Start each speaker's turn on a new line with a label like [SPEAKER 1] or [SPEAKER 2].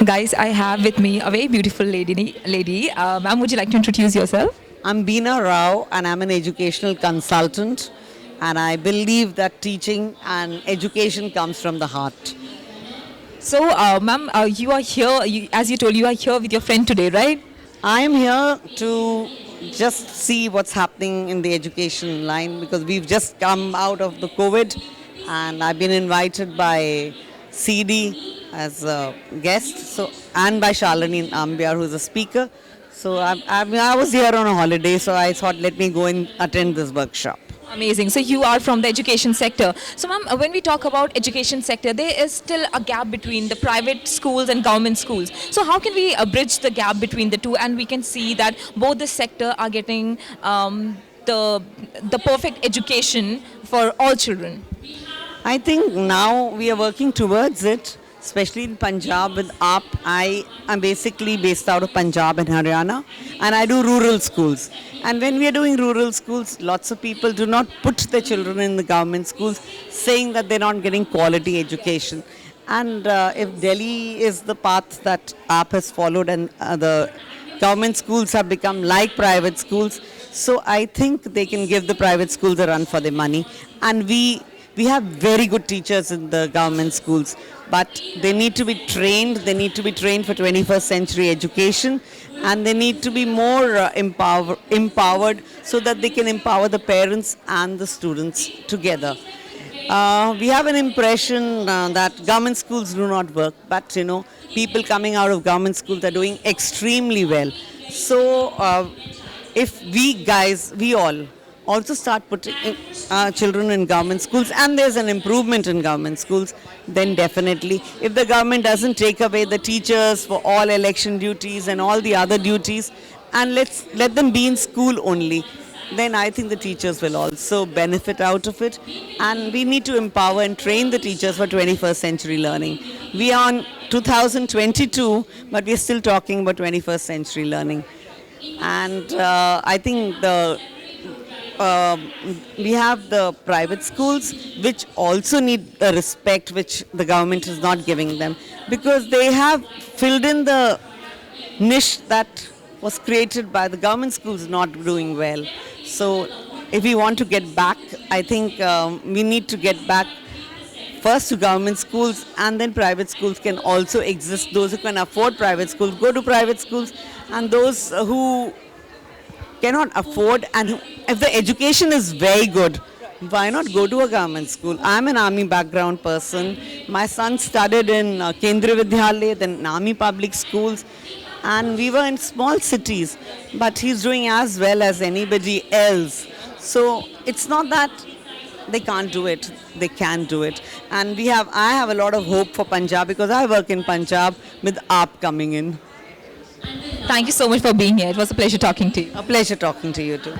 [SPEAKER 1] Guys, I have with me a very beautiful lady. Ma'am, would you like to introduce yourself?
[SPEAKER 2] I'm Beena Rao and I'm an educational consultant, and I believe that teaching and education comes from the heart.
[SPEAKER 1] So, ma'am, you are here, as you told, you are here with your friend today, right?
[SPEAKER 2] I am here to just see what's happening in the education line because we've just come out of the COVID, and I've been invited by CD as a guest, and by Shalini Ambyar, who's a speaker. So I was here on a holiday, so I thought let me go and attend this workshop.
[SPEAKER 1] Amazing. So you are from the education sector. So ma'am, when we talk about education sector, there is still a gap between the private schools and government schools. So how can we bridge the gap between the two, and we can see that both the sector are getting the perfect education for all children?
[SPEAKER 2] I think now we are working towards it, especially in Punjab with AAP. I am basically based out of Punjab and Haryana, and I do rural schools. And when we are doing rural schools, lots of people do not put their children in the government schools, saying that they're not getting quality education. And if Delhi is the path that AAP has followed, and the government schools have become like private schools, so I think they can give the private schools a run for their money. And we have very good teachers in the government schools, but they need to be trained. They need to be trained for 21st century education, and they need to be more empowered so that they can empower the parents and the students together. We have an impression that government schools do not work, but people coming out of government schools are doing extremely well. So if we all also start putting children in government schools, and there's an improvement in government schools, then definitely, if the government doesn't take away the teachers for all election duties and all the other duties, and let them be in school only, then I think the teachers will also benefit out of it. And we need to empower and train the teachers for 21st century learning. We are on 2022, but we're still talking about 21st century learning. And I think we have the private schools, which also need the respect which the government is not giving them, because they have filled in the niche that was created by the government schools not doing well. So if we want to get back, I think we need to get back first to government schools, and then private schools can also exist. Those who can afford private schools go to private schools, and those who cannot afford, and if the education is very good, why not go to a government school? I'm an army background person. My son studied in Kendriya Vidyalaya, then army public schools, and we were in small cities, but he's doing as well as anybody else. So it's not that they can't do it, they can do it. And I have a lot of hope for Punjab, because I work in Punjab with AAP coming in.
[SPEAKER 1] Thank you so much for being here. It was a pleasure talking to you.
[SPEAKER 2] A pleasure talking to you too.